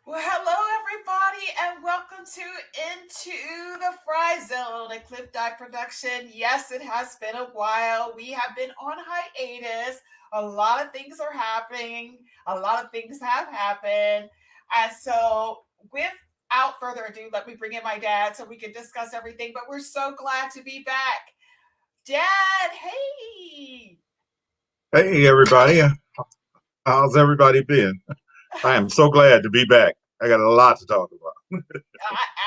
Well, hello everybody, and welcome to Into the Fry Zone, a Cliff Dive production. Yes, it has been a while. We have been on hiatus. A lot of things are happening. A lot of things have happened. And so, without further ado, let me bring in my dad so we can discuss everything. But we're so glad to be back. Dad, hey. Hey everybody, how's everybody been? I am so glad to be back. I got a lot to talk about.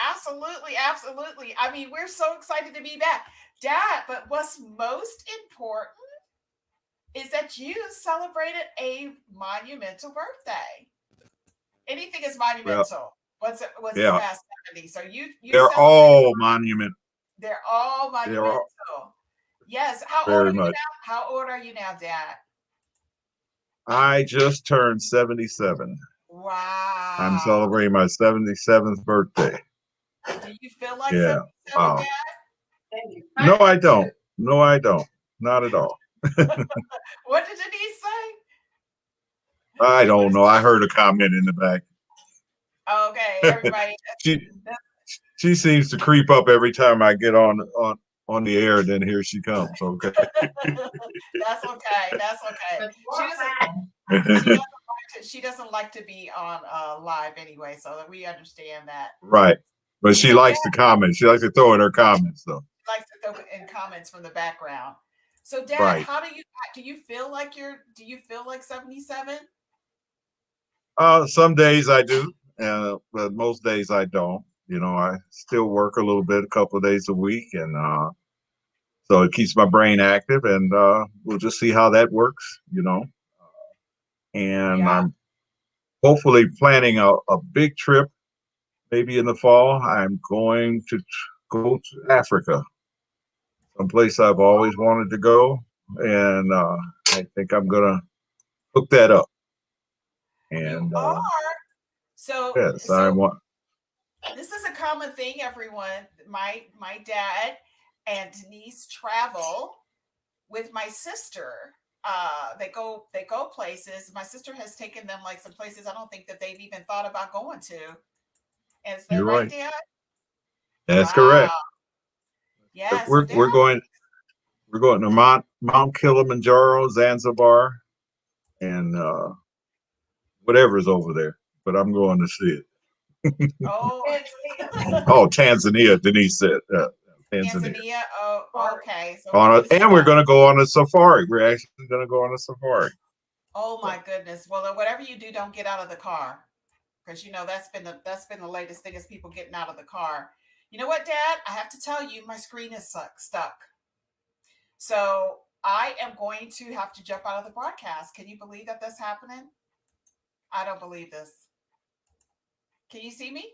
Absolutely, absolutely. I mean, we're so excited to be back, Dad. But what's most important is that you celebrated a monumental birthday. Anything is Well, monumental. What's it's yeah, past 70. So you they're celebrated. all monument. They're all They're all monumental. Yes. How old very are you much. now? How old are you now, Dad? I just turned 77. I'm Wow. celebrating my 77th birthday. Do you feel like Yeah, 77, wow. No, I don't. No, I don't. Not at all. Dad? What did Denise say? I What don't is know. I heard a comment in the back. okay, everybody. she she seems to creep up every time I get on the air. Then here she comes. Okay. That's okay. That's okay. She doesn't. She doesn't like to. She doesn't like to be on live anyway, so that we understand that. Right. But she So Dad likes to comment. She likes to throw in her comments, though. likes to throw in comments from the background. So Dad, Right. how do you feel like you're? Do you feel like 77? Some days I do, but most days I don't. I still work a little bit, a couple of days a week, and so it keeps my brain active. And we'll just see how that works. And Yeah. I'm hopefully planning a big trip, maybe in the fall. I'm going to go to Africa, someplace I've always wanted to go, and I think I'm gonna hook that up. You And are. So yes, I so want. this is a common thing, everyone. My dad and Denise travel with my sister. They go places. My sister has taken them like some places I don't think that they've even thought about going to. Is that You're right, right. Dad? That's Wow. correct. Yeah. So We're Dad, we're going we're going to Mount Kilimanjaro, Zanzibar, and whatever's over there. But I'm going to see it. oh, Oh, Tanzania, Denise said. Tanzania. Tanzania. Oh, okay. So we're On going to see and we're that. going to go on a safari. We're actually going to go on a safari. Oh So, my goodness. Well, then whatever you do, don't get out of the car because that's been the latest thing is people getting out of the car. You know what, Dad? I have to tell you, my screen is stuck. So I am going to have to jump out of the broadcast. Can you believe that that's happening? I don't believe this. Can you see me?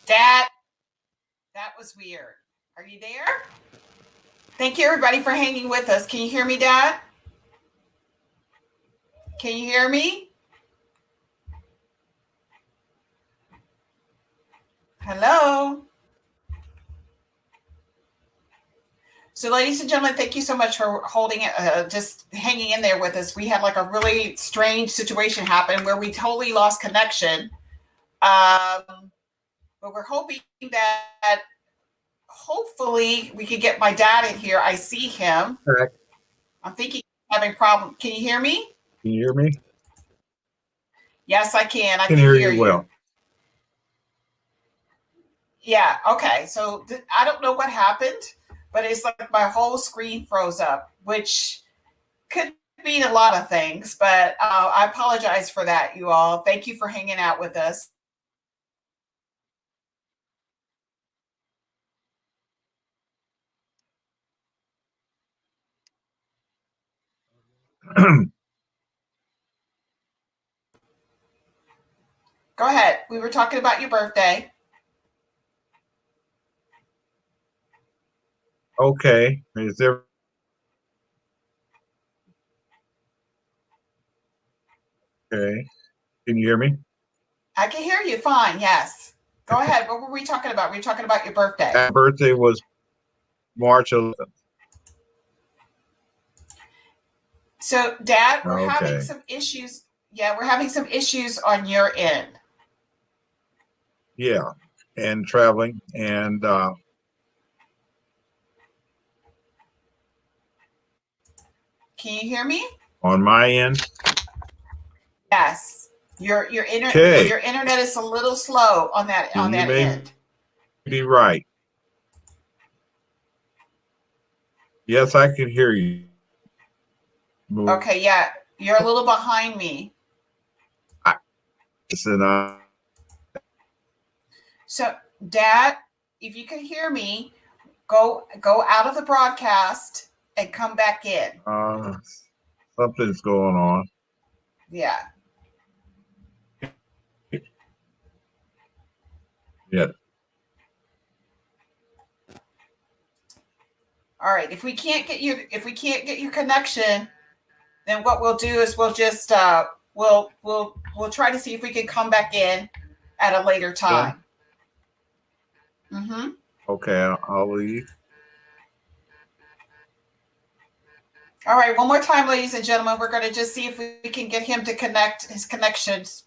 Dad, that was weird. Are you there? Thank you, everybody, for hanging with us. Can you hear me, Dad? Can you hear me? Hello? So, ladies and gentlemen, thank you so much for holding it, just hanging in there with us. We had like a really strange situation happen where we totally lost connection. But we're hoping that hopefully we can get my dad in here. I see him. Correct. I'm thinking he's having a problem. Can you hear me? Can you hear me? Yes, I can. I Can can hear hear you you. well. Yeah. Okay. So I don't know what happened, but it's like my whole screen froze up, which could mean a lot of things. But I apologize for that, you all. Thank you for hanging out with us. Go ahead. We were talking about your birthday. Okay. Is there? Okay. Can you hear me? I can hear you fine. Yes. Go ahead. What were we talking about? We were talking about your birthday. My birthday was March 11th. So, Dad, we're having Okay. some issues. Yeah, we're having some issues on your end. Yeah. And traveling and Can you hear me? on my end. Yes. Your Okay. internet is a little slow on that You may end. be right. Yes, I can hear you. Okay, yeah. You're a little behind me. Listen, So, Dad, if you can hear me, go out of the broadcast and come back in. something's going on. Yeah. Yeah. All right. If we can't get your connection, then what we'll do is we'll just we'll try to see if we can come back in at a later time. Mm-hmm. Okay, I'll leave. All right, one more time, ladies and gentlemen. We're going to just see if we can get him to connect his connections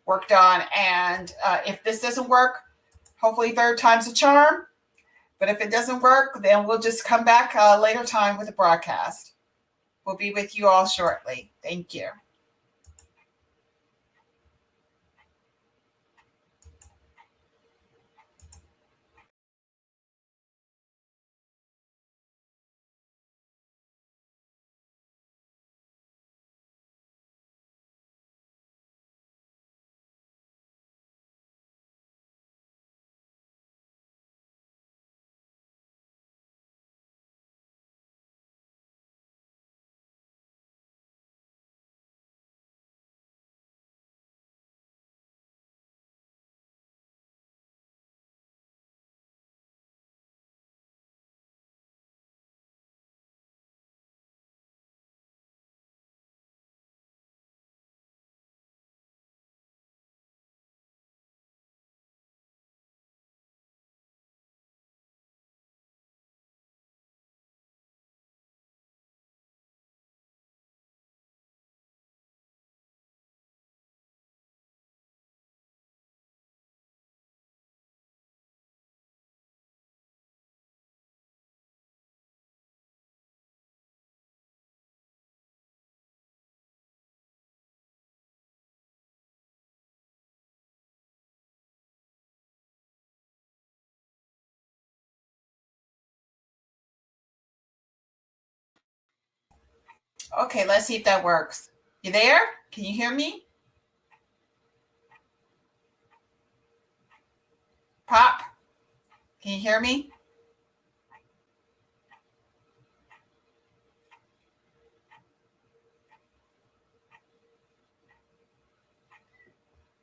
worked on, and if this doesn't work, hopefully third time's a charm. But if it doesn't work, then we'll just come back later time with the broadcast. We'll be with you all shortly. Thank you. Okay, let's see if that works. You there? Can you hear me? Pop, can you hear me?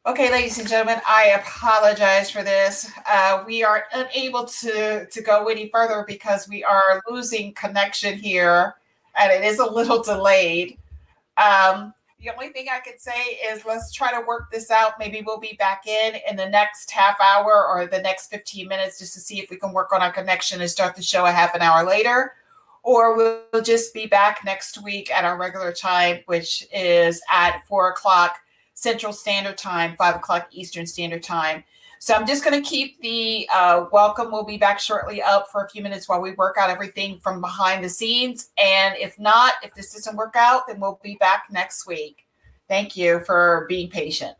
Okay, ladies and gentlemen, I apologize for this. We are unable to go any further because we are losing connection here, and it is a little delayed. The only thing I could say is let's try to work this out. Maybe we'll be back in the next half hour or the next 15 minutes just to see if we can work on our connection and start the show a half an hour later. Or we'll just be back next week at our regular time, which is at 4 o'clock Central Standard Time, 5 o'clock Eastern Standard Time. So I'm just going to keep the welcome. We'll be back shortly up for a few minutes while we work out everything from behind the scenes. And if not, if this doesn't work out, then we'll be back next week. Thank you for being patient.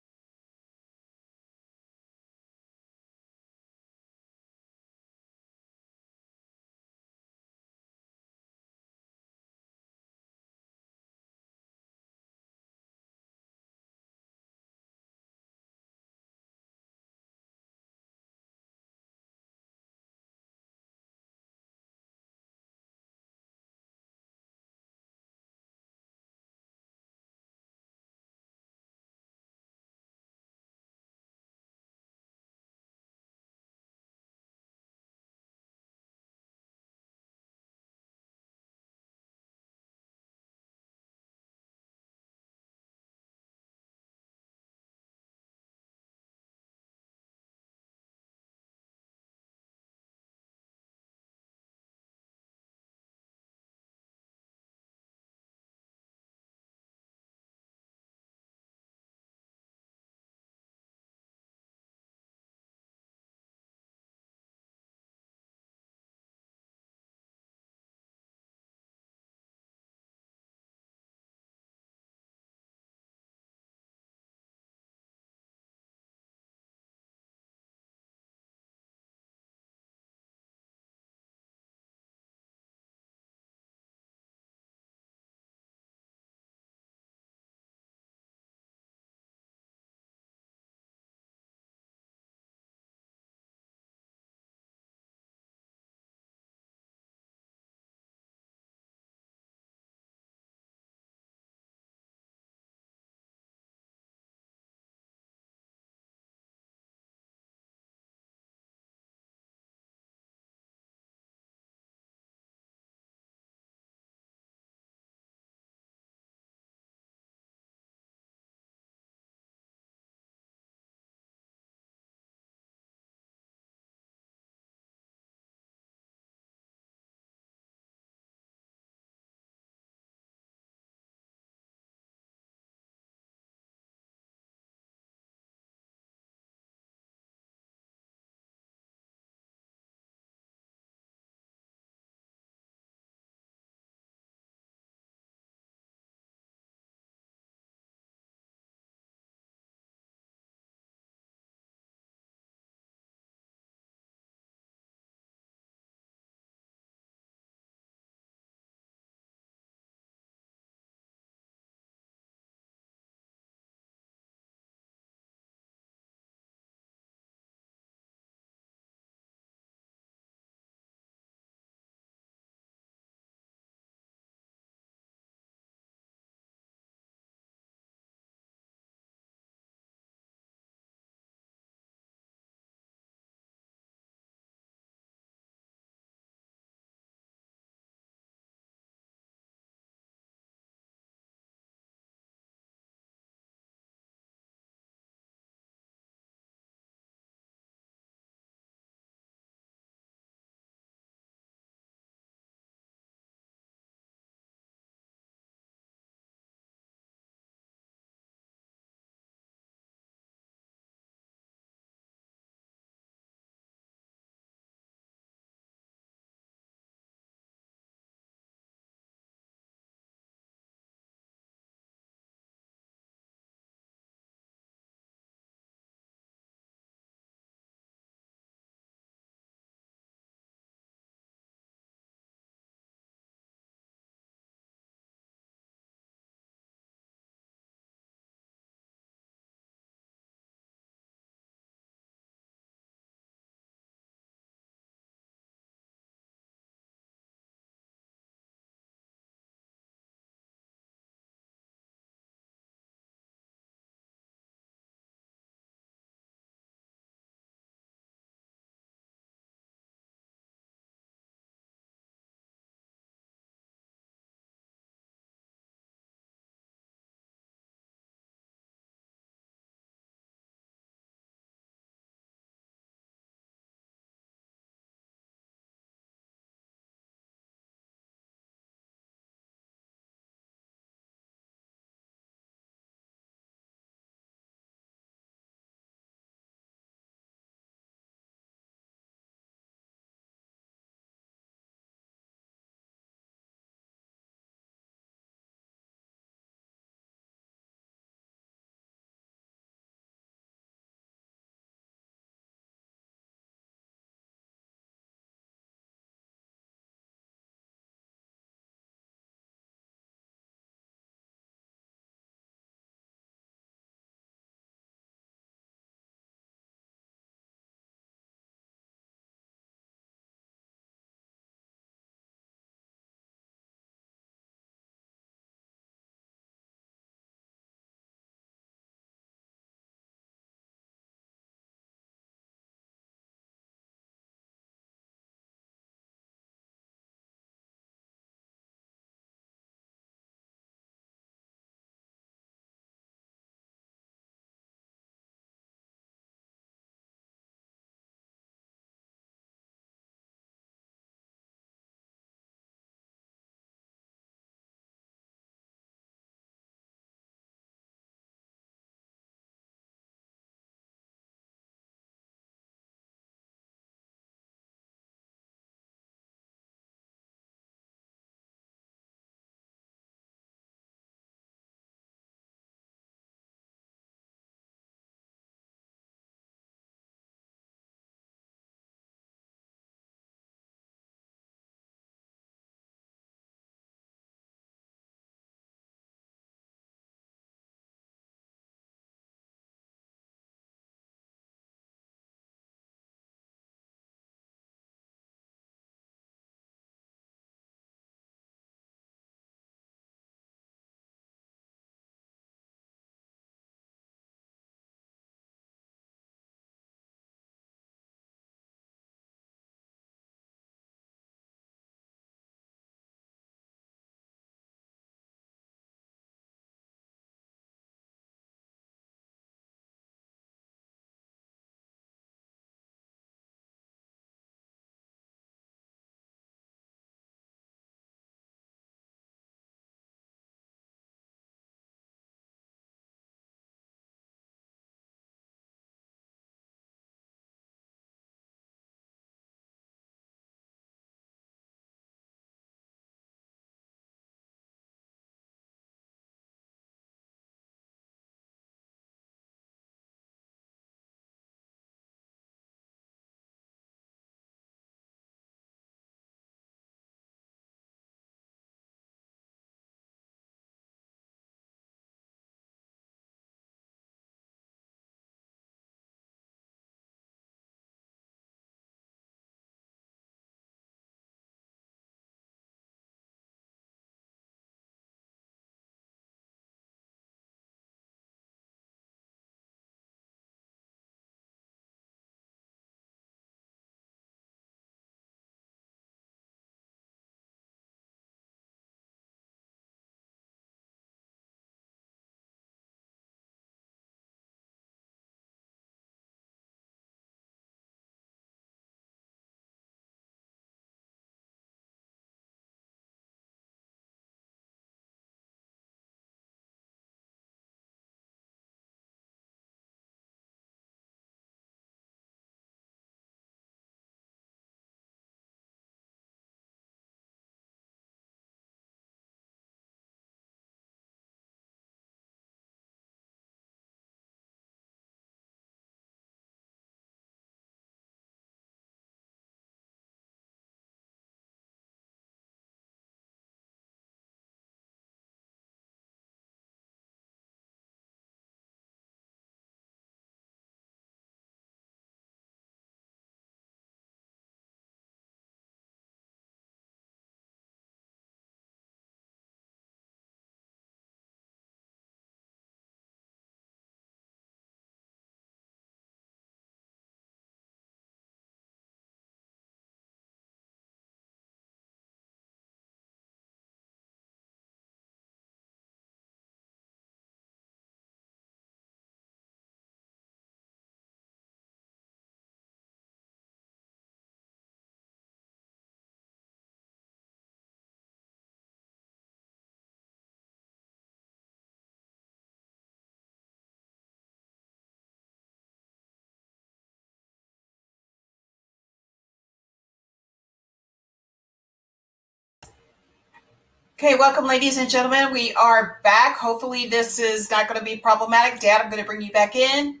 Okay, welcome, ladies and gentlemen. We are back. Hopefully, this is not going to be problematic. Dad, I'm going to bring you back in.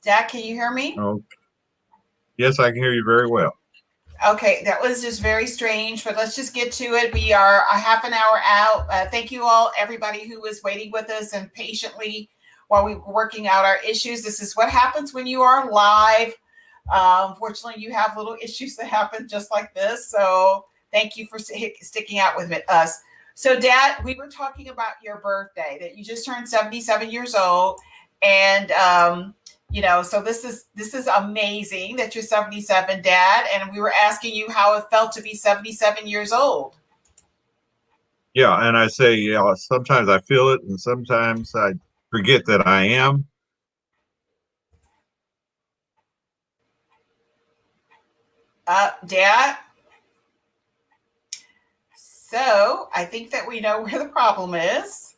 Dad, can you hear me? Oh, yes, I can hear you very well. Okay, that was just very strange, but let's just get to it. We are a half an hour out. Thank you all, everybody who was waiting with us and patiently while we were working out our issues. This is what happens when you are live. Unfortunately, you have little issues that happen just like this. So thank you for sticking out with us. So, Dad, we were talking about your birthday, that you just turned 77 years old. And so this is amazing that you're 77, Dad. And we were asking you how it felt to be 77 years old. Yeah, and I say, sometimes I feel it, and sometimes I forget that I am. Dad. So I think that we know where the problem is.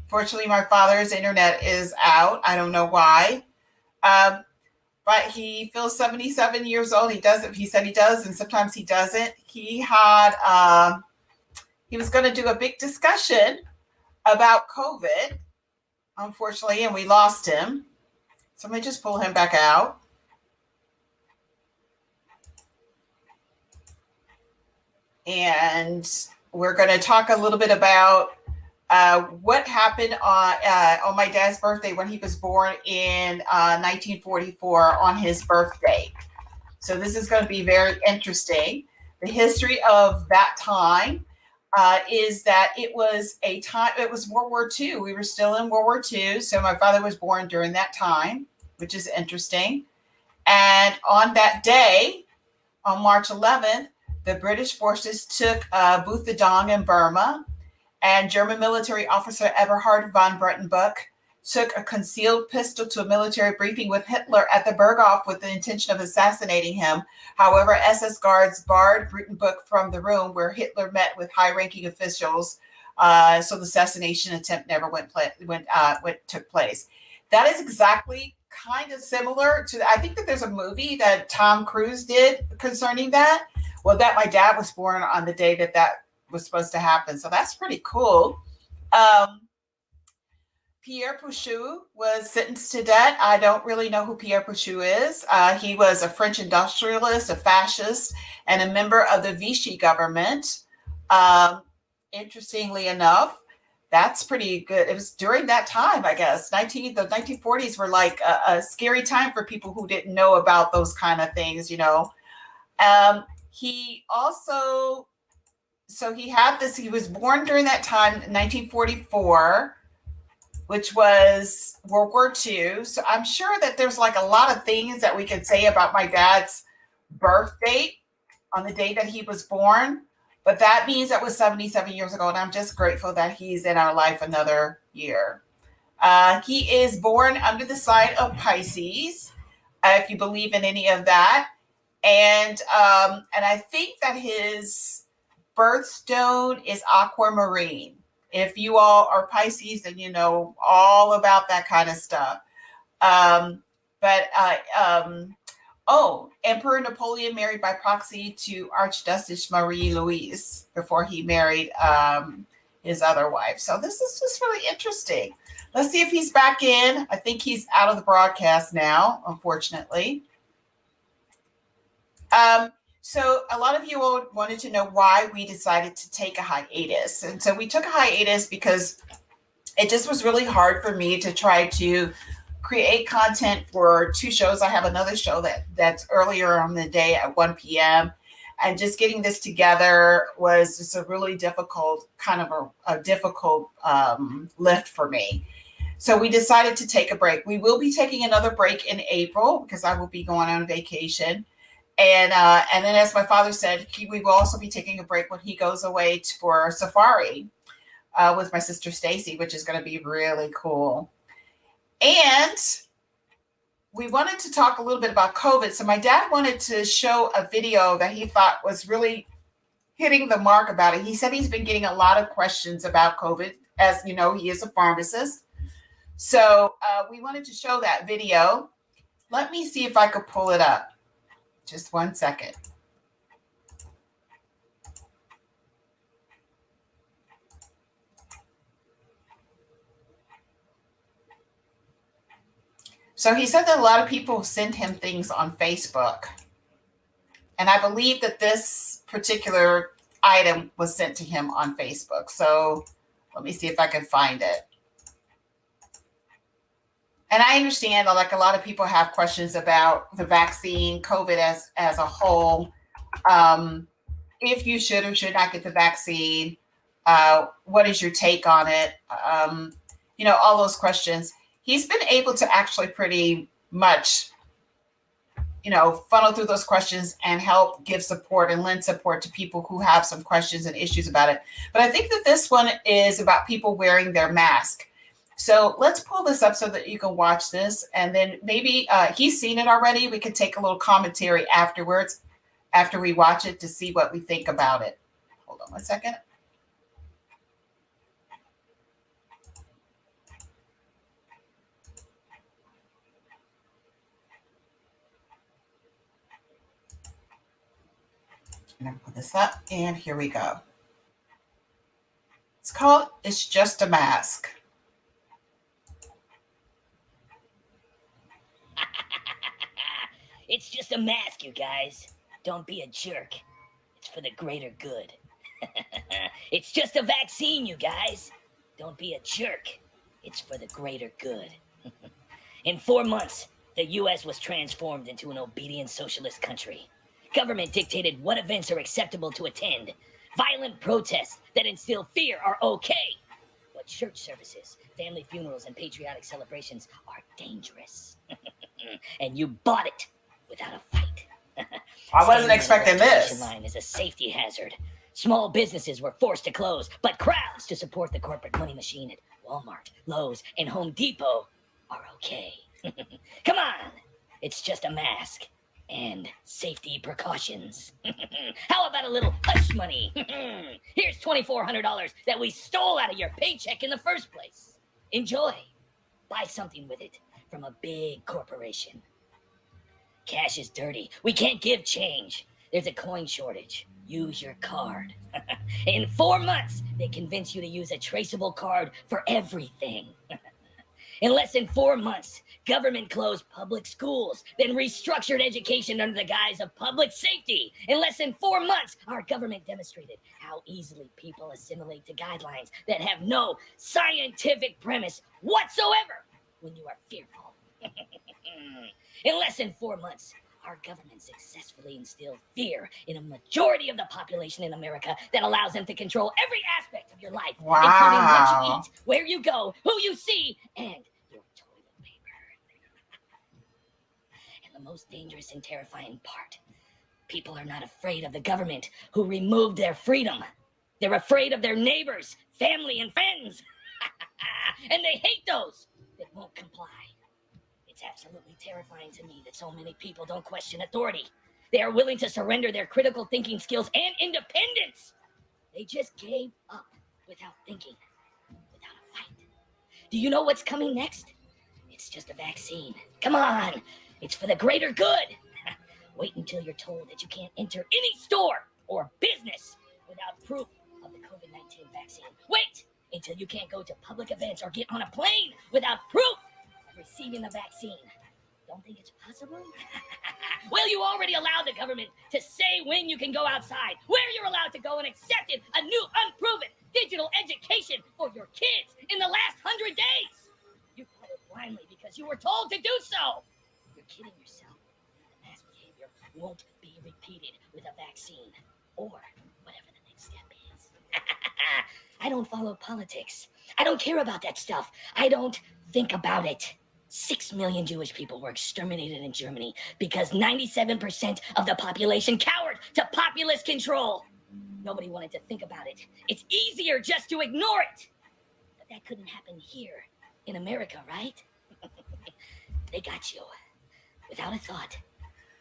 Fortunately, my father's internet is out. I don't know why. But he feels 77 years old. He does it. He said he does, and sometimes he doesn't. He was going to do a big discussion about COVID, unfortunately, and we lost him. So let me just pull him back out. And we're going to talk a little bit about what happened on my dad's birthday when he was born in 1944 on his birthday. So this is going to be very interesting. The history of that time is that it was World War II. We were still in World War II. So my father was born during that time, which is interesting. And on that day, on March 11th, the British forces took Butha in Burma, and German military officer Eberhard von Brettenbuch took a concealed pistol to a military briefing with Hitler at the Berghof with the intention of assassinating him. Tower, SS guards barred Brettenbuch from the room where Hitler met with high-ranking officials, so the assassination attempt never took place. That is exactly kind of similar to, I think that there's a movie that Tom Cruise did concerning that. Well, that my dad was born on the day that was supposed to happen. So that's pretty cool. Pierre Pouchot was sentenced to death. I don't really know who Pierre Pouchot is. He was a French industrialist, a fascist, and a member of the Vichy government. Interestingly enough, that's pretty good. It was during that time, I guess. The 1940s were like a scary time for people who didn't know about those kind of things, He also, so he had this, he was born during that time, 1944, which was World War II. So I'm sure that there's like a lot of things that we could say about my dad's birth date on the day that he was born. But that means that was 77 years ago, and I'm just grateful that he's in our life another year. He is born under the sign of Pisces, if you believe in any of that. And I think that his birthstone is aquamarine. If you all are Pisces, then you know all about that kind of stuff. Emperor Napoleon married by proxy to Archduchess Marie Louise before he married his other wife. So this is just really interesting. Let's see if he's back in. I think he's out of the broadcast now, unfortunately. So a lot of you all wanted to know why we decided to take a hiatus. And so we took a hiatus because it just was really hard for me to try to create content for two shows. I have another show that's earlier on the day at 1 p.m. And just getting this together was just a really difficult, kind of a difficult lift for me. So we decided to take a break. We will be taking another break in April because I will be going on vacation. And then, as my father said, we will also be taking a break when he goes away for safari with my sister Stacy, which is going to be really cool. And we wanted to talk a little bit about COVID. So my dad wanted to show a video that he thought was really hitting the mark about it. He said he's been getting a lot of questions about COVID. As you know, he is a pharmacist. So we wanted to show that video. Let me see if I could pull it up. Just 1 second. So he said that a lot of people send him things on Facebook. And I believe that this particular item was sent to him on Facebook. So let me see if I can find it. And I understand, like, a lot of people have questions about the vaccine, COVID as a whole. If you should or should not get the vaccine, what is your take on it? All those questions. He's been able to actually pretty much, funnel through those questions and help give support and lend support to people who have some questions and issues about it. But I think that this one is about people wearing their mask. So let's pull this up so that you can watch this. And then maybe he's seen it already. We could take a little commentary afterwards, after we watch it, to see what we think about it. Hold on one second. I'm going to put this up, and here we go. It's called It's Just a Mask. It's just a mask, you guys. Don't be a jerk. It's for the greater good. It's just a vaccine, you guys. Don't be a jerk. It's for the greater good. In 4 months, the U.S. was transformed into an obedient socialist country. Government dictated what events are acceptable to attend. Violent protests that instill fear are okay. But church services, family funerals, and patriotic celebrations are dangerous. And you bought it without a fight. I wasn't expecting this. Line is a safety hazard. Small businesses were forced to close, but crowds to support the corporate money machine at Walmart, Lowe's, and Home Depot are okay. Come on, it's just a mask and safety precautions. How about a little hush money? Here's $2,400 that we stole out of your paycheck in the first place. Enjoy. Buy something with it from a big corporation. Cash is dirty. We can't give change. There's a coin shortage. Use your card. In 4 months, they convince you to use a traceable card for everything. In less than 4 months, government closed public schools, then restructured education under the guise of public safety. In less than 4 months, our government demonstrated how easily people assimilate to guidelines that have no scientific premise whatsoever when you are fearful. In less than 4 months, our government successfully instilled fear in a majority of the population in America that allows them to control every aspect of your life, including what you eat, where you go, who you see, and your toilet paper. And the most dangerous and terrifying part, people are not afraid of the government who removed their freedom. They're afraid of their neighbors, family, and friends. And they hate those that won't comply. It's absolutely terrifying to me that so many people don't question authority. They are willing to surrender their critical thinking skills and independence. They just gave up without thinking, without a fight. Do you know what's coming next? It's just a vaccine. Come on, it's for the greater good. Wait until you're told that you can't enter any store or business without proof of the COVID-19 vaccine. Wait until you can't go to public events or get on a plane without proof receiving the vaccine. Don't think it's possible? Well, you already allowed the government to say when you can go outside, where you're allowed to go, and accepted a new unproven digital education for your kids in the last 100 days. You followed blindly because you were told to do so. You're kidding yourself. The mass behavior won't be repeated with a vaccine or whatever the next step is. I don't follow politics. I don't care about that stuff. I don't think about it. 6 million Jewish people were exterminated in Germany because 97% of the population cowered to populist control. Nobody wanted to think about it. It's easier just to ignore it. But that couldn't happen here in America, right? They got you without a thought,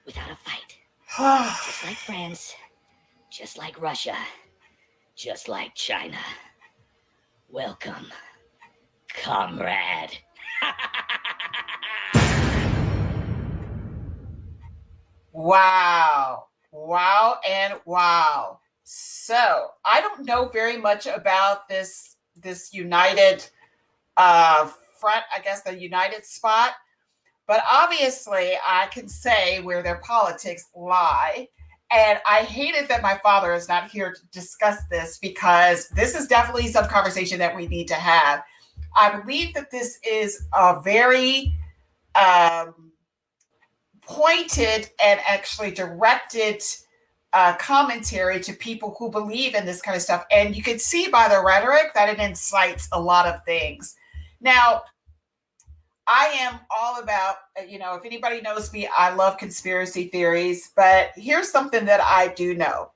without a fight. Just like France, just like Russia, just like China. Welcome, comrade. Wow. Wow and wow. So I don't know very much about this united front, I guess the united spot. But obviously, I can say where their politics lie. And I hated that my father is not here to discuss this because this is definitely some conversation that we need to have. I believe that this is a very pointed and actually directed commentary to people who believe in this kind of stuff. And you can see by the rhetoric that it incites a lot of things. Now, I am all about, if anybody knows me, I love conspiracy theories, but here's something that I do know.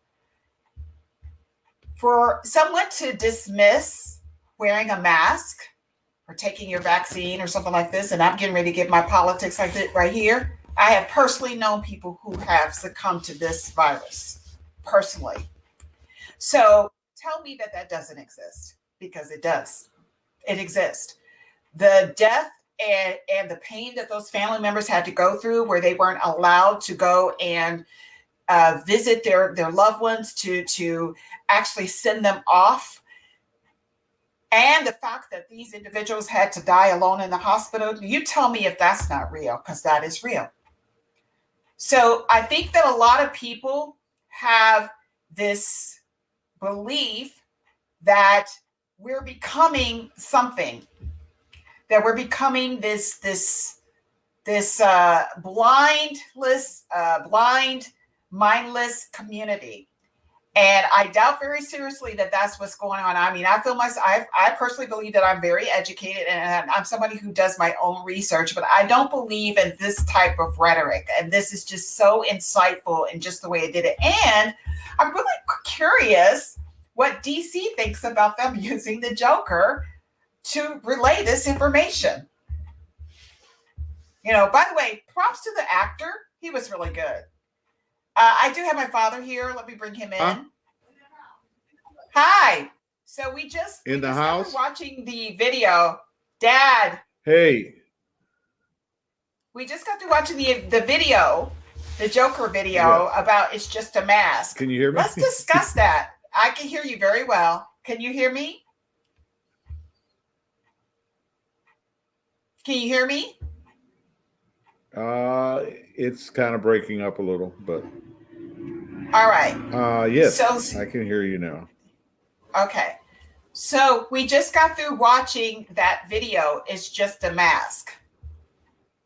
For someone to dismiss wearing a mask or taking your vaccine or something like this, and I'm getting ready to get my politics like this right here, I have personally known people who have succumbed to this virus, personally. So tell me that that doesn't exist, because it does. It exists. The death and the pain that those family members had to go through, where they weren't allowed to go and visit their loved ones, to actually send them off, and the fact that these individuals had to die alone in the hospital, you tell me if that's not real, because that is real. So I think that a lot of people have this belief that we're becoming something, that we're becoming this blind, mindless community. And I doubt very seriously that that's what's going on. I mean, I personally believe that I'm very educated and I'm somebody who does my own research, but I don't believe in this type of rhetoric. And this is just so insightful in just the way it did it. And I'm really curious what DC thinks about them using the Joker to relay this information. By the way, props to the actor. He was really good. I do have my father here. Let me bring him in. Huh? Hi. So we just house watching the video. Dad. Hey. We just got through watching the video, the Joker video about It's Just a Mask. Can you hear me? Let's discuss that. I can hear you very well. Can you hear me? Can you hear me? It's kind of breaking up a little, but all right. Yes, so, I can hear you now. Okay. So we just got through watching that video, It's Just a Mask.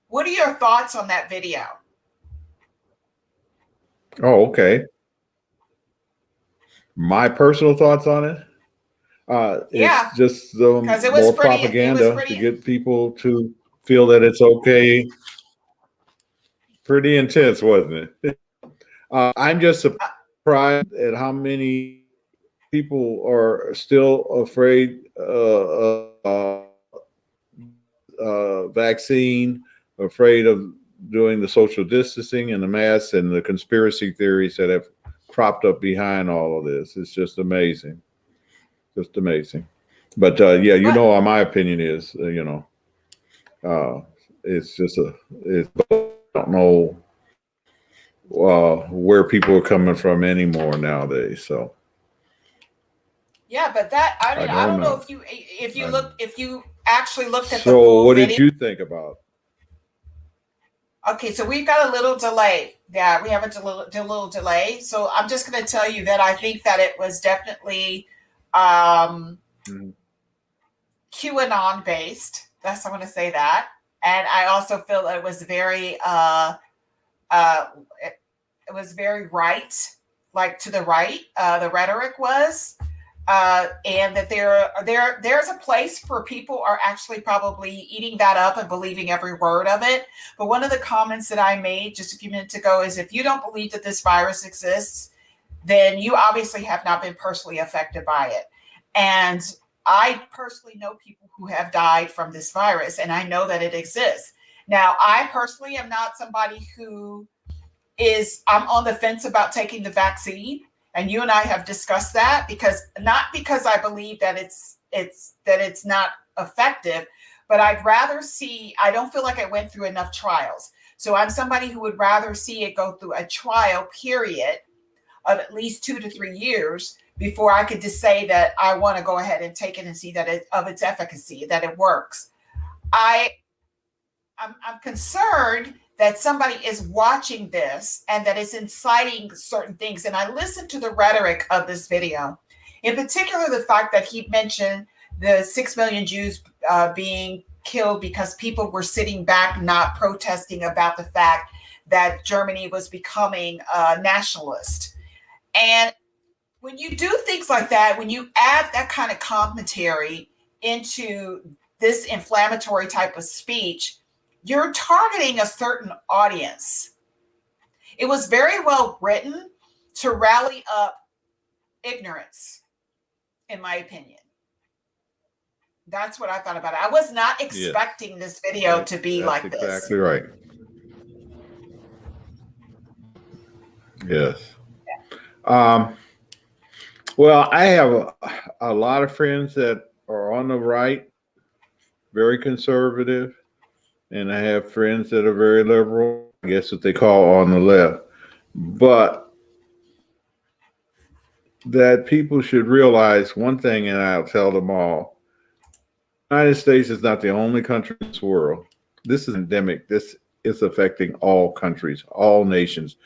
What are your thoughts on that video? Oh, okay. My personal thoughts on it? It's just more propaganda to get people to feel that it's okay. Pretty intense, wasn't it? I'm just surprised at how many people are still afraid vaccine, afraid of doing the social distancing and the masks and the conspiracy theories that have cropped up behind all of this. It's just amazing. Just amazing. But how my opinion is, it's just I don't know where people are coming from anymore nowadays. So yeah, but that I don't know if you actually looked at the full video. So what did you think about? Okay, so we've got a little delay. Yeah, we have a little delay. So I'm just going to tell you that I think that it was definitely QAnon based. I'm going to say that. And I also feel it was very it was very right, like to the right. The rhetoric was, and that there's a place for people are actually probably eating that up and believing every word of it. But one of the comments that I made just a few minutes ago is, if you don't believe that this virus exists, then you obviously have not been personally affected by it. And I personally know people who have died from this virus, and I know that it exists. Now, I personally am not somebody who I'm on the fence about taking the vaccine. And you and I have discussed that, not because I believe that it's not effective, but I'd rather I don't feel like I went through enough trials. So I'm somebody who would rather see it go through a trial period of at least 2 to 3 years before I could just say that I want to go ahead and take it and see that of its efficacy, that it works. I'm concerned that somebody is watching this and that it's inciting certain things. And I listened to the rhetoric of this video, in particular, the fact that he mentioned the 6 million Jews being killed because people were sitting back, not protesting about the fact that Germany was becoming nationalist. And when you do things like that, when you add that kind of commentary into this inflammatory type of speech, you're targeting a certain audience. It was very well written to rally up ignorance, in my opinion. That's what I thought about it. I was not expecting this video to be like this. That's exactly right. Yes. Well, I have a lot of friends that are on the right, very conservative, and I have friends that are very liberal, I guess what they call on the left. But that people should realize one thing, and I'll tell them all: the United States is not the only country in this world. This is endemic. This is affecting all countries, all nations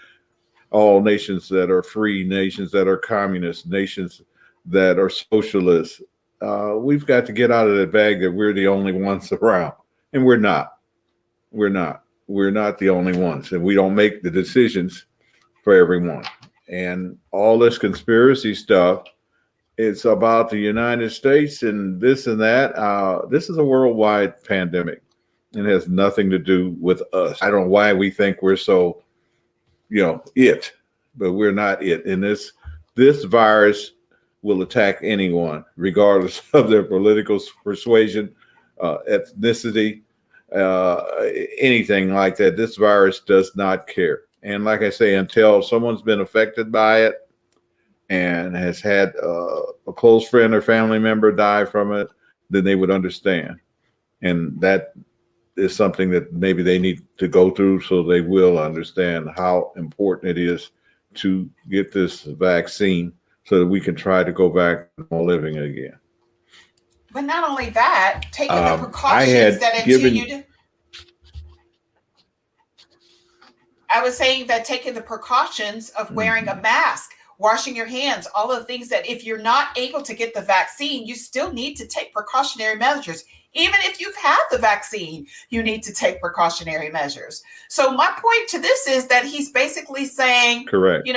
that are free, nations that are communist, nations that are socialist. We've got to get out of the bag that we're the only ones around, and we're not. We're not the only ones, and we don't make the decisions for everyone. And all this conspiracy stuff, it's about the United States and this and that. This is a worldwide pandemic. It has nothing to do with us. I don't know why we think we're so, it, but we're not it. And this virus will attack anyone, regardless of their political persuasion, ethnicity, anything like that. This virus does not care. And like I say, until someone's been affected by it and has had a close friend or family member die from it, then they would understand. And that is something that maybe they need to go through, so they will understand how important it is to get this vaccine so that we can try to go back to living again. But not only that, taking the precautions I was saying that taking the precautions of wearing a mask, washing your hands, all of the things that if you're not able to get the vaccine, you still need to take precautionary measures. Even if you've had the vaccine, you need to take precautionary measures. So my point to this is that he's basically saying, correct.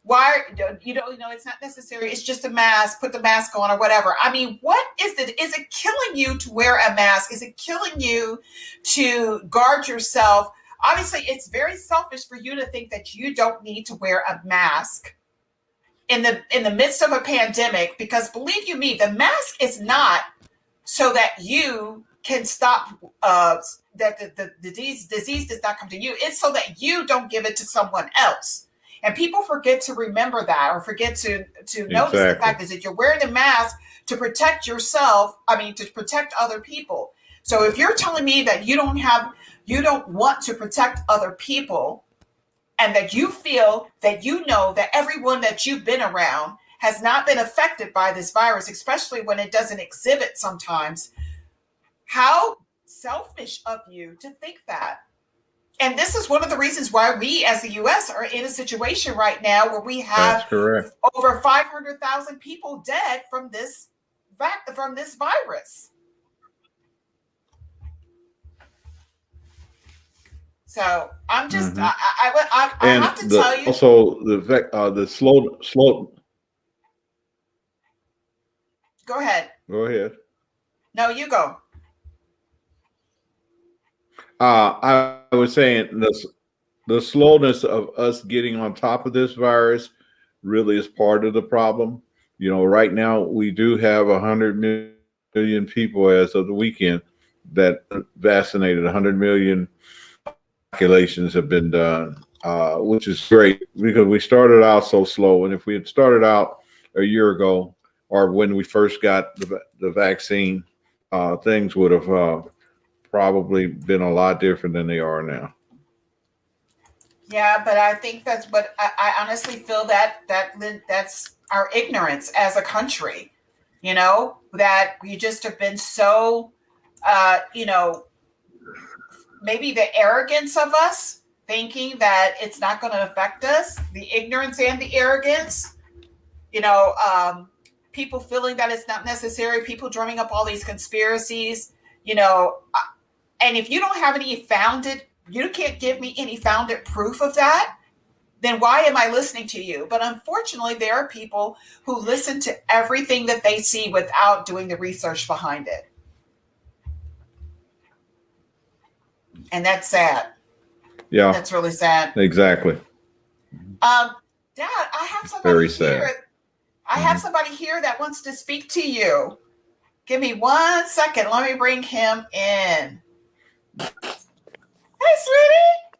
Why, it's not necessary. It's just a mask, put the mask on or whatever. I mean, what is it? Is it killing you to wear a mask? Is it killing you to guard yourself? Obviously, it's very selfish for you to think that you don't need to wear a mask in the midst of a pandemic, because believe you me, the mask is not so that you can stop that the disease does not come to you. It's so that you don't give it to someone else. And people forget to remember that, or forget to notice the fact is that you're wearing a mask to protect yourself. To protect other people. So if you're telling me that you don't want to protect other people, and that you feel that that everyone that you've been around has not been affected by this virus, especially when it doesn't exhibit sometimes, how selfish of you to think that. And this is one of the reasons why we as the U.S. are in a situation right now where we have over 500,000 people dead from this virus. So I'm just, I have to tell you. Also, the slow. Go ahead. Go ahead. No, you go. I was saying the slowness of us getting on top of this virus really is part of the problem. Right now we do have 100 million people as of the weekend that vaccinated. 100 million calculations have been done, which is great because we started out so slow. And if we had started out a year ago, or when we first got the vaccine, things would have probably been a lot different than they are now. Yeah, but I think that's what I honestly feel that's our ignorance as a country, that we just have been so, maybe the arrogance of us thinking that it's not going to affect us, the ignorance and the arrogance, people feeling that it's not necessary, people drumming up all these conspiracies, and if you don't have you can't give me any founded proof of that, then why am I listening to you? But unfortunately, there are people who listen to everything that they see without doing the research behind it. And that's sad. Yeah. That's really sad. Exactly. Dad, I have somebody Very here. sad. I have somebody here that wants to speak to you. Give me 1 second. Let me bring him in. Hey, sweetie.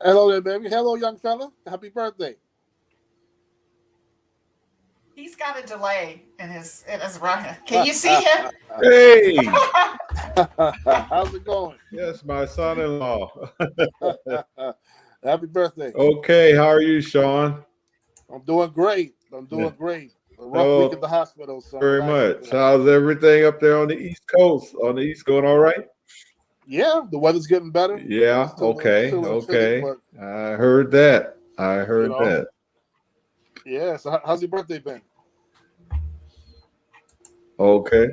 Hello there, baby. Hello, young fella. Happy birthday. He's got a delay in his run. Can you see him? Hey. How's it going? Yes, my son-in-law. Happy birthday. Okay, how are you, Sean? I'm doing great. Great. A rough week at the hospital. So very much. How's everything up there on the East Coast? On the East going all right? Yeah, the weather's getting better. Yeah. Okay. Chilly, but, I heard that. That. Yeah. So how's your birthday been? Okay.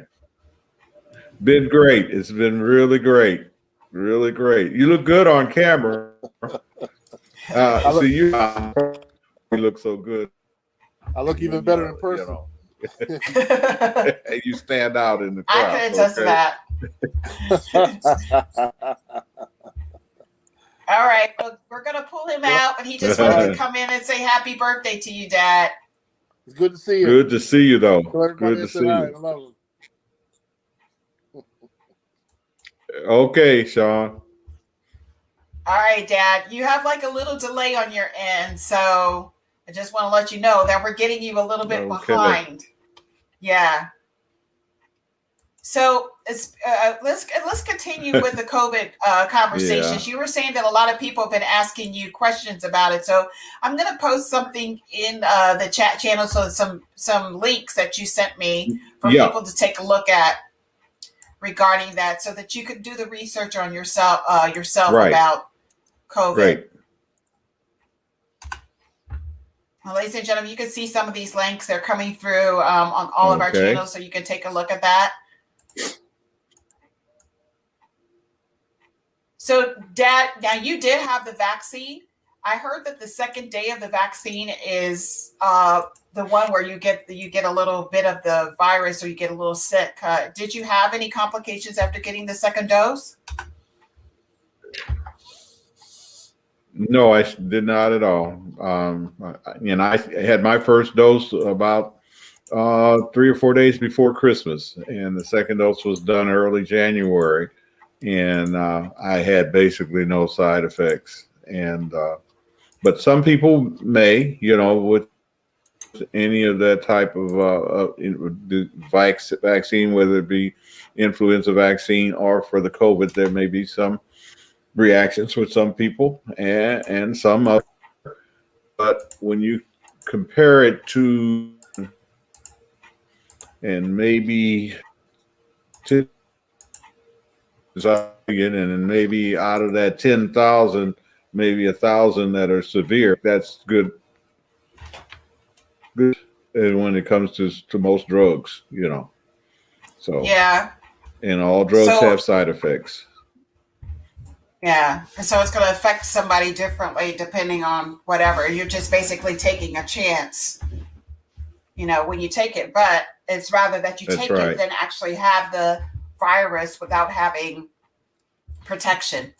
Been great. It's been really great. Really great. You look good on camera. You look so good. I look even better in person. You stand out in the crowd. I can attest to that. All right, well, we're gonna pull him out, but he just wanted to come in and say happy birthday to you, Dad. It's good to see you. Good to see you, though. Good to see you. I love him. Okay, Sean. All right, Dad. You have like a little delay on your end, so I just want to let you know that we're getting you a little bit behind. Yeah. So let's continue with the COVID conversations. Yeah. You were saying that a lot of people have been asking you questions about it. So I'm going to post something in the chat channel, so some links that you sent me for people to take a look at regarding that, so that you could do the research on yourself about COVID. Right. Well, ladies and gentlemen, you can see some of these links. They're coming through on all of our channels, so you can take a look at that. So, Dad, now you did have the vaccine. I heard that the second day of the vaccine is the one where you get a little bit of the virus, or you get a little sick. Did you have any complications after getting the second dose? No, I did not at all. I had my first dose about 3 or 4 days before Christmas, and the second dose was done early January, and I had basically no side effects. And but some people may, with any of that type of vaccine, whether it be influenza vaccine or for the COVID, there may be some reactions with some people and some other. But when you compare it to, and maybe and maybe out of that 10,000, maybe 1,000 that are severe, that's good. And when it comes to most drugs, so yeah, and all drugs have side effects. Yeah, and so it's going to affect somebody differently depending on whatever. You're just basically taking a chance, when you take it. But it's rather that you take it than actually have the virus without having protection.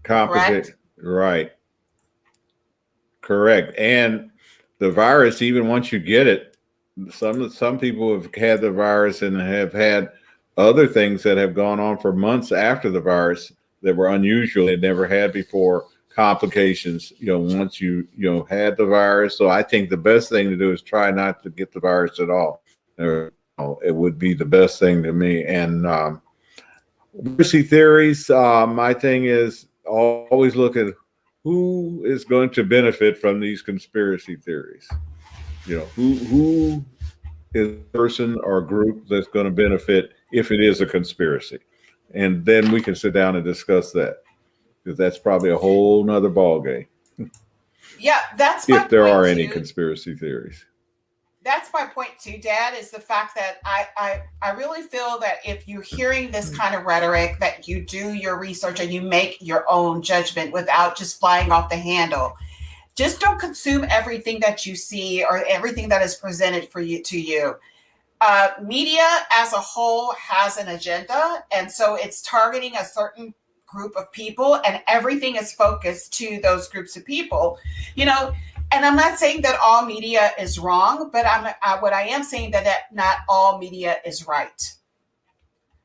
Correct? Right. Correct. And the virus, even once you get it, some people have had the virus and have had other things that have gone on for months after the virus that were unusual, they never had before, complications, once you had the virus. So I think the best thing to do is try not to get the virus at all. It would be the best thing to me. And conspiracy theories, my thing is always look at who is going to benefit from these conspiracy theories. Who is a person or group that's going to benefit if it is a conspiracy. and then we can sit down and discuss that, because that's probably a whole nother ballgame. Yeah, that's my If there point are any too. conspiracy theories. That's my point too, Dad, is the fact that I really feel that if you're hearing this kind of rhetoric, that you do your research and you make your own judgment without just flying off the handle. Just don't consume everything that you see or everything that is presented for you to you. Media as a whole has an agenda, and so it's targeting a certain group of people, and everything is focused to those groups of people. You know, and I'm not saying that all media is wrong, but what I am saying that not all media is right.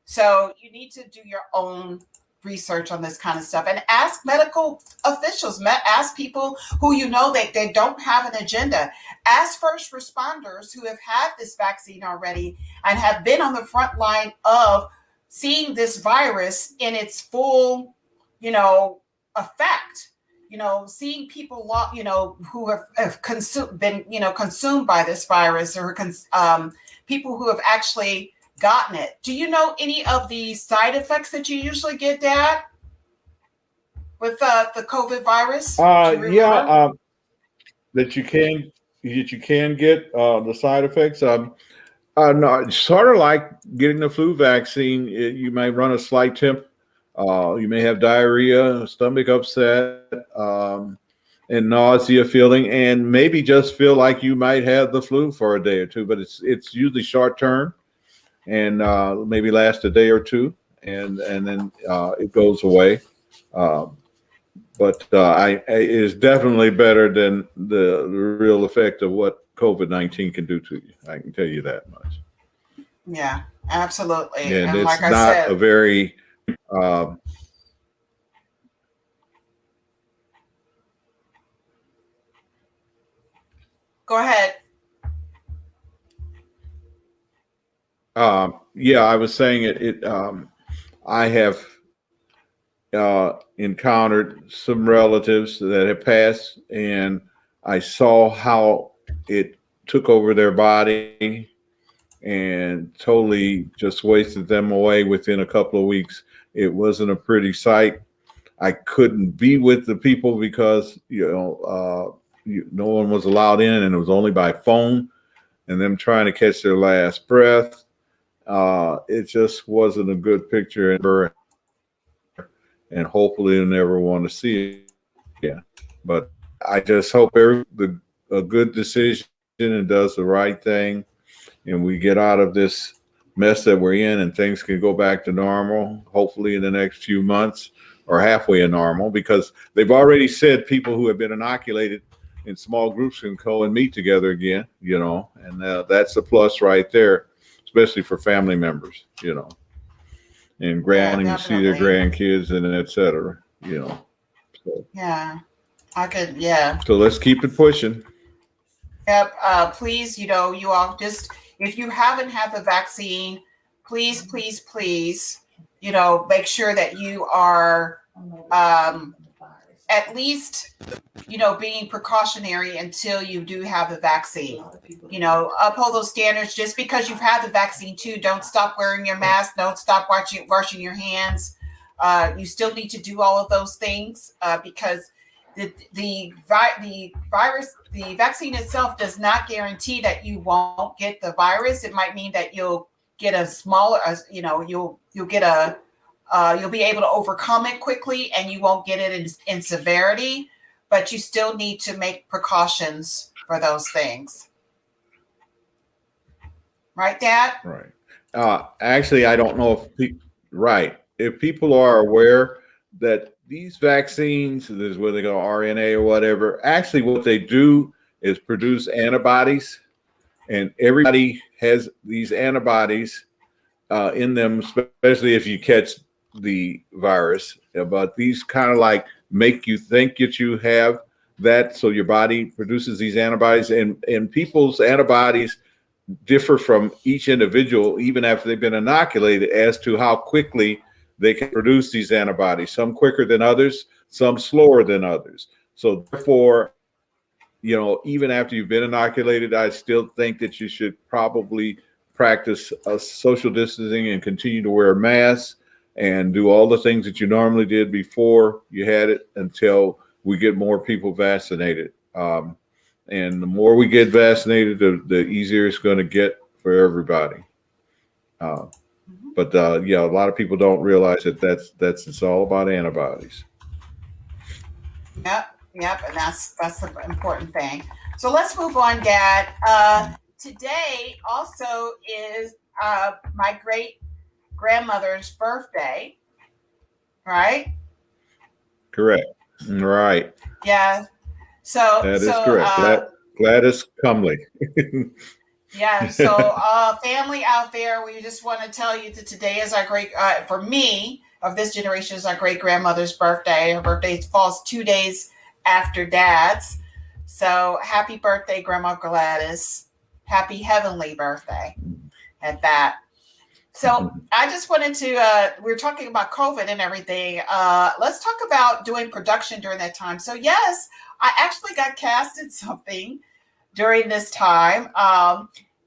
So you need to do your own research on this kind of stuff and ask medical officials, ask people who you know that they don't have an agenda. Ask first responders who have had this vaccine already and have been on the front line of seeing this virus in its full, effect. Seeing people, who have been consumed by this virus, or people who have actually gotten it. Do you know any of the side effects that you usually get, Dad, with the COVID virus? Yeah, that you can get the side effects. No, it's sort of like getting the flu vaccine. You may run a slight temp. You may have diarrhea, stomach upset, and nausea feeling, and maybe just feel like you might have the flu for a day or two. But it's usually short term, and maybe last a day or two, and then it goes away. But it is definitely better than the real effect of what COVID-19 can do to you. I can tell you that much. Yeah, absolutely. And And it's like I not said, a very go ahead. yeah, I was saying I have encountered some relatives that have passed, and I saw how it took over their body and totally just wasted them away within a couple of weeks. It wasn't a pretty sight. I couldn't be with the people because no one was allowed in, and it was only by phone, and them trying to catch their last breath. It just wasn't a good picture, and hopefully you'll never want to see it again. But I just hope a good decision and does the right thing, and we get out of this mess that we're in, and things can go back to normal, hopefully in the next few months, or halfway in normal, because they've already said people who have been inoculated in small groups can go and meet together again, and that's a plus right there, especially for family members, and wanting to see their grandkids and et cetera, So, Yeah, I could. Yeah. so let's keep it pushing. Yep. Please, you all just, if you haven't had the vaccine, please, please, please, make sure that you are at least, being precautionary until you do have the vaccine. Uphold those standards. Just because you've had the vaccine too, don't stop wearing your mask. Don't stop washing your hands. You still need to do all of those things because the virus, the vaccine itself does not guarantee that you won't get the virus. It might mean that you'll get a smaller, you'll get you'll be able to overcome it quickly, and you won't get it in severity, but you still need to make precautions for those things. Right, Dad? Right. Actually, I don't know if people are aware that these vaccines, this is where they go RNA or whatever, actually what they do is produce antibodies, and everybody has these antibodies in them, especially if you catch the virus. But these kind of like make you think that you have that, so your body produces these antibodies, and people's antibodies differ from each individual, even after they've been inoculated, as to how quickly they can produce these antibodies. Some quicker than others, some slower than others. So therefore, even after you've been inoculated, I still think that you should probably practice social distancing and continue to wear masks and do all the things that you normally did before you had it until we get more people vaccinated. And the more we get vaccinated, the easier it's going to get for everybody. But yeah, a lot of people don't realize that it's all about antibodies. Yep, and that's the important thing. So let's move on, Dad. Today also is my great grandmother's birthday, right? Correct. Right. Yeah. So That is correct. Gladys Cumley. Yeah. So family out there, we just want to tell you that today is our great, for me, of this generation, is our great grandmother's birthday. Her birthday falls 2 days after Dad's. So happy birthday, Grandma Gladys. Happy heavenly birthday at that. So I just wanted to, we're talking about COVID and everything. Let's talk about doing production during that time. So yes, I actually got cast in something during this time.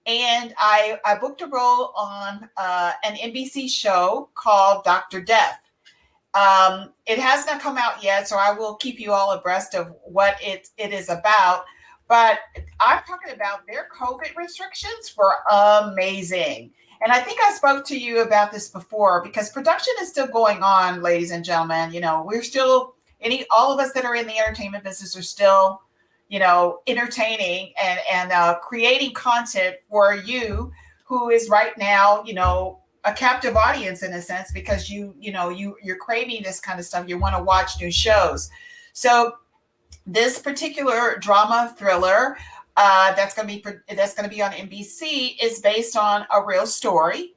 And I booked a role on an NBC show called Dr. Death. It has not come out yet, so I will keep you all abreast of what it is about. But I'm talking about their COVID restrictions were amazing. And I think I spoke to you about this before, because production is still going on, ladies and gentlemen. You know, we're still, all of us that are in the entertainment business are still, entertaining and creating content for you, who is right now, a captive audience in a sense, because you're craving this kind of stuff. You want to watch new shows. So this particular drama thriller that's going to be on NBC is based on a real story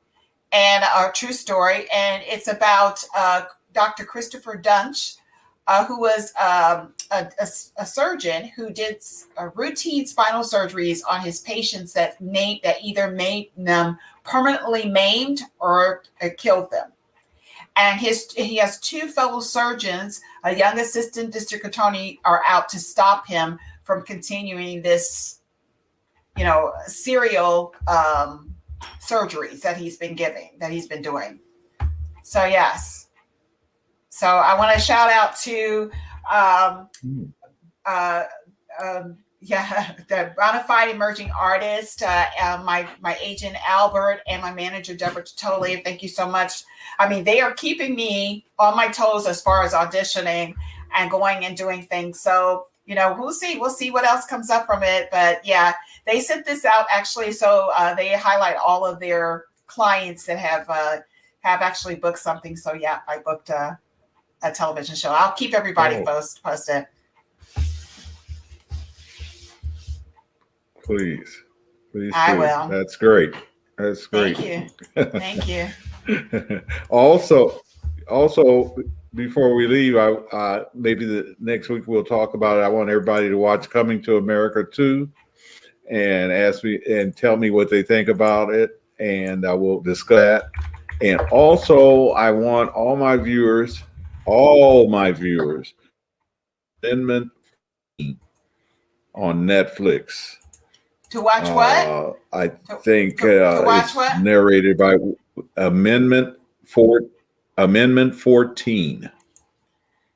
and a true story, and it's about Dr. Christopher Dunch, who was a surgeon who did routine spinal surgeries on his patients that either made them permanently maimed or killed them. And he has two fellow surgeons, a young assistant district attorney, are out to stop him from continuing this, serial surgeries that he's been doing. So yes. So I want to shout out to the bona fide emerging artist, my agent Albert, and my manager Deborah Totally. Thank you so much. I mean, they are keeping me on my toes as far as auditioning and going and doing things. So we'll see what else comes up from it. But yeah, they sent this out actually, so they highlight all of their clients that have actually booked something. So yeah, I booked a television show. I'll keep everybody posted. Please I do. will. That's great. That's great. Thank you. Also, before we leave, I maybe the next week we'll talk about it. I want everybody to watch Coming to America 2 and tell me what they think about it, and I will discuss that. And also, I want all my viewers, Amendment on Netflix. To watch what? I think it's what? narrated by Amendment 14.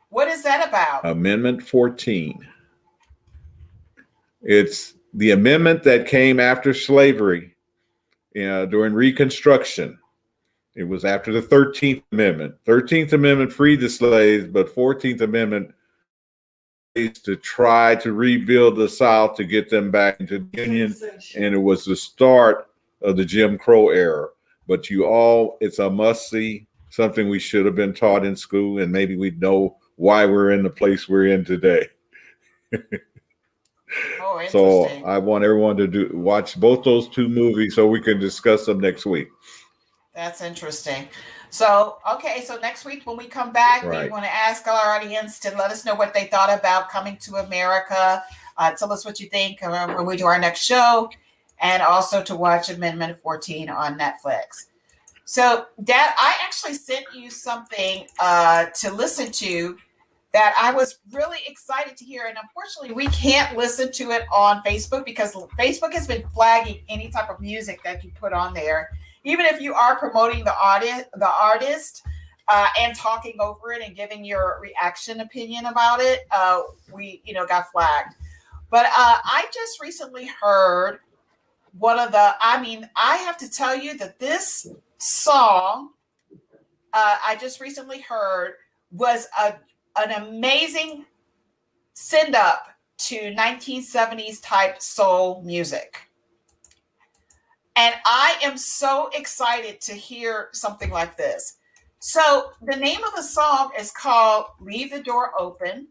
What is that about? Amendment 14. It's the amendment that came after slavery during Reconstruction. It was after the 13th Amendment. 13th Amendment freed the slaves, but 14th Amendment is to try to rebuild the South to get them back into the Union. And it was the start of the Jim Crow era. But it's a must-see, something we should have been taught in school, and maybe we'd know why we're in the place we're in today. Oh, interesting. So I want everyone to watch both those two movies so we can discuss them next week. That's interesting. So, okay. So next week when we come back, Right. We want to ask our audience to let us know what they thought about Coming to America. Tell us what you think when we do our next show, and also to watch Amendment 14 on Netflix. So, Dad, I actually sent you something to listen to that I was really excited to hear. And unfortunately, we can't listen to it on Facebook because Facebook has been flagging any type of music that you put on there. Even if you are promoting the artist, and talking over it and giving your reaction opinion about it, we, got flagged. But I just recently heard I have to tell you that this song I just recently heard was an amazing send up to 1970s type soul music. And I am so excited to hear something like this. So the name of the song is called Leave the Door Open.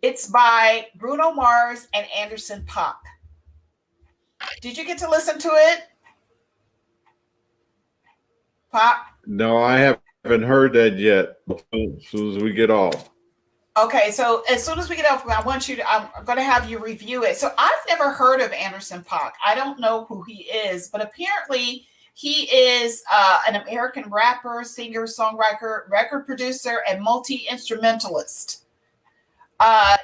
It's by Bruno Mars and Anderson .Paak. Did you get to listen to it, Paak? No, I haven't heard that yet. As soon as we get off. Okay, so as soon as we get off, I'm going to have you review it. So I've never heard of Anderson .Paak. I don't know who he is, but apparently he is an American rapper, singer, songwriter, record producer, and multi-instrumentalist.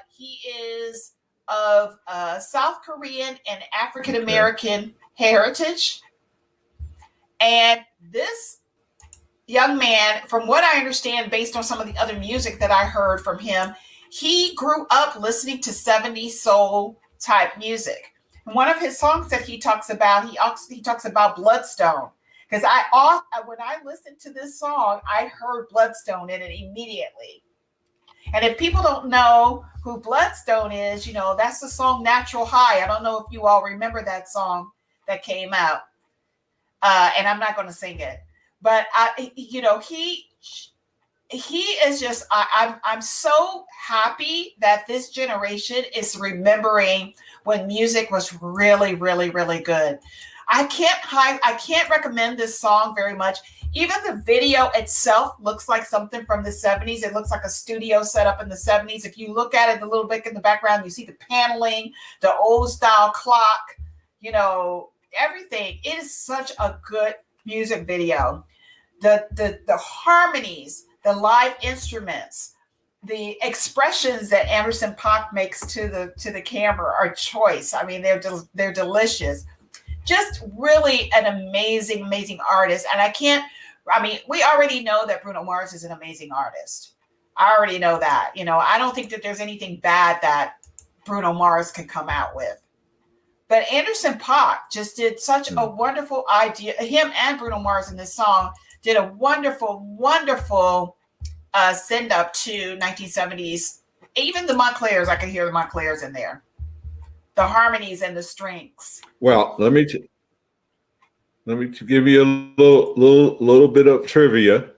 He is of South Korean and African American heritage. And this young man, from what I understand, based on some of the other music that I heard from him, he grew up listening to 70s soul type music. And one of his songs that he talks about, he talks about Bloodstone. Because when I listened to this song, I heard Bloodstone in it immediately. And if people don't know who Bloodstone is, that's the song Natural High. I don't know if you all remember that song that came out. And I'm not going to sing it. But he is just. I'm so happy that this generation is remembering when music was really, really, really good. I can't recommend this song very much. Even the video itself looks like something from the 70s. It looks like a studio set up in the 70s. If you look at it a little bit in the background, you see the paneling, the old style clock, everything. It is such a good music video. The harmonies, the live instruments, the expressions that Anderson .Paak makes to the camera are choice. I mean, they're delicious. Just really an amazing, amazing artist. And we already know that Bruno Mars is an amazing artist. I already know that. I don't think that there's anything bad that Bruno Mars can come out with. But Anderson .Paak just did such a wonderful idea. Him and Bruno Mars in this song did a wonderful, wonderful send up to 1970s. Even the MONTCLAIRS, I can hear the MONTCLAIRS in there. The harmonies and the strings. Well, let me give you a little bit of trivia.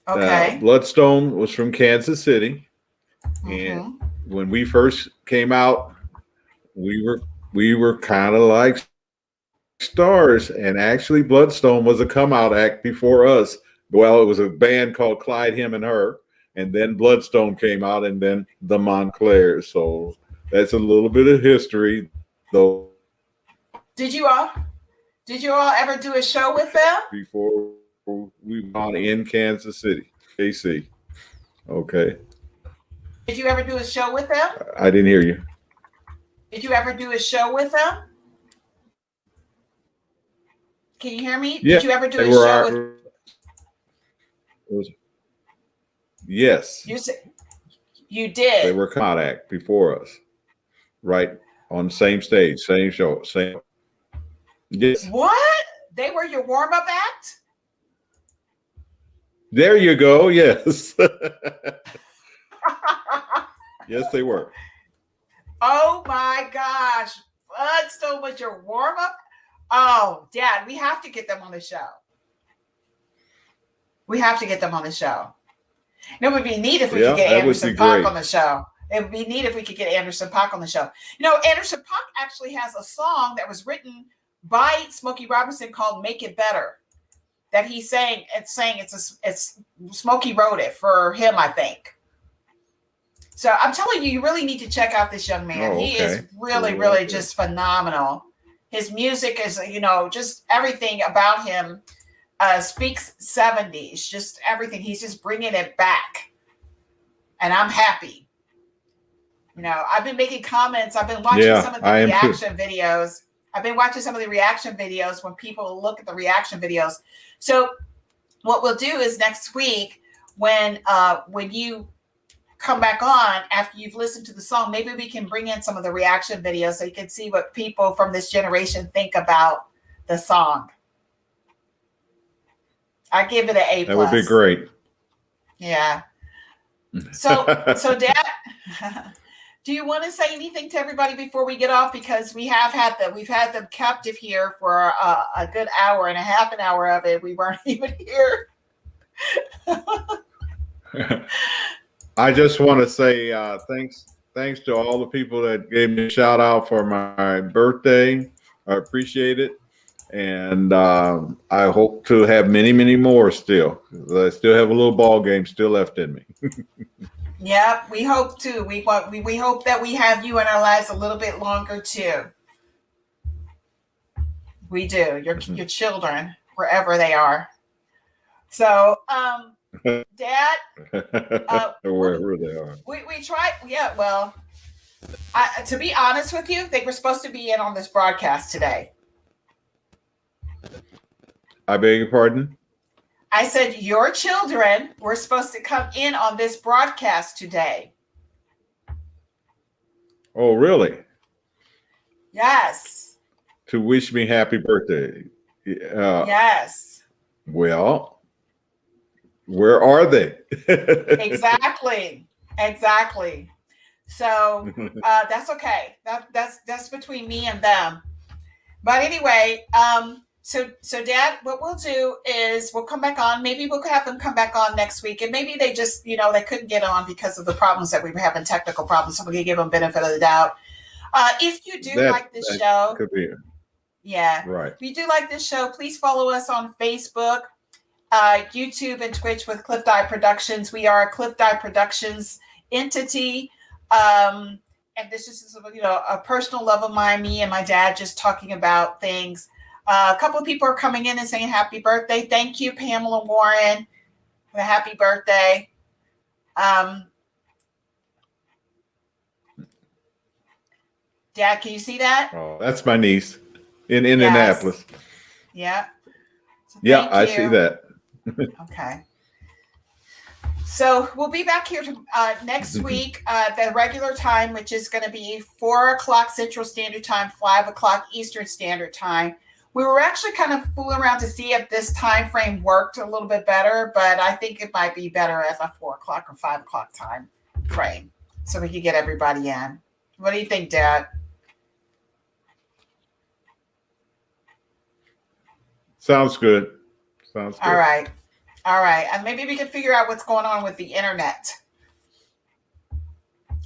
Okay. Bloodstone was from Kansas City, and when we first came out, we were kind of like stars, and actually Bloodstone was a come out act before us. Well, it was a band called Clyde, Him and Her, and then Bloodstone came out, and then the MONTCLAIRS. So that's a little bit of history, though. Did you all ever do a show with them? Before we were in Kansas City, KC. Okay. Did you ever do a show with them? I didn't hear you. Did you ever do a show with them? Can you hear me? Yeah, did you ever do a show with? Yes. You did. They were come out act before us, right on the same stage, same show, same. Yes. What? They were your warm-up act? There you go. Yes. Yes, they were. Oh my gosh. Bloodstone was your warm-up? Oh, Dad, we have to get them on the show. We have to get them on the show. It would be neat if we could get Anderson .Paak on the show. It would be neat if we could get Anderson .Paak on the show. Anderson .Paak actually has a song that was written by Smokey Robinson called "Make It Better" that he sang. It's Smokey wrote it for him, I think. So I'm telling you, you really need to check out this young man. He is really, really just phenomenal. His music is, just everything about him speaks 70s, just everything. He's just bringing it back. And I'm happy. I've been making comments. I've been watching some of the reaction videos. I've been watching some of the reaction videos when people look at the reaction videos. So what we'll do is next week when you come back on after you've listened to the song, maybe we can bring in some of the reaction videos so you can see what people from this generation think about the song. I give it an A+. That would be great. Yeah. So Dad, do you want to say anything to everybody before we get off? Because we've had them captive here for a good hour and a half, an hour of it. We weren't even here. I just want to say thanks to all the people that gave me a shout out for my birthday. I appreciate it. And I hope to have many, many more still. I still have a little ball game still left in me. Yeah, we hope too. We hope that we have you in our lives a little bit longer too. We do. Your children, wherever they are. So, Dad, wherever they are. We tried. Yeah, well, to be honest with you, they were supposed to be in on this broadcast today. I beg your pardon? I said your children were supposed to come in on this broadcast today. Oh, really? Yes. To wish me happy birthday. Yes. Well, where are they? Exactly. So that's okay. That's between me and them. But anyway, so Dad, what we'll do is we'll come back on. Maybe we'll have them come back on next week, and maybe they just, they couldn't get on because of the problems that we were having, technical problems. So we're gonna give them benefit of the doubt. If you do like this show, could be. Yeah, right. If you do like this show, please follow us on Facebook, YouTube, and Twitch with Cliff Dye Productions. We are a Cliff Dye Productions entity. And this is, a personal love of mine, me and my dad just talking about things. A couple of people are coming in and saying happy birthday. Thank you, Pamela Warren, for the happy birthday. Dad, can you see that? Oh, that's my niece in Indianapolis. Yeah. So yeah, I see that. Okay. So we'll be back here next week at the regular time, which is going to be 4 o'clock Central Standard Time, 5 o'clock Eastern Standard Time. We were actually kind of fooling around to see if this time frame worked a little bit better, but I think it might be better as a 4 o'clock or 5 o'clock time frame so we can get everybody in. What do you think, Dad? Sounds good. Sounds good. All right. And maybe we can figure out what's going on with the internet.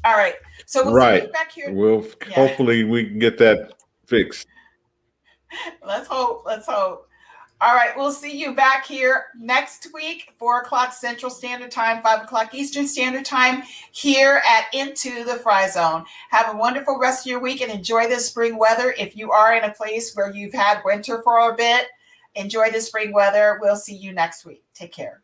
All right. So we'll see you back here. Hopefully we can get that fixed. Let's hope. All right. We'll see you back here next week, 4 o'clock Central Standard Time, 5 o'clock Eastern Standard Time, here at Into the Fry Zone. Have a wonderful rest of your week and enjoy the spring weather. If you are in a place where you've had winter for a bit, enjoy the spring weather. We'll see you next week. Take care.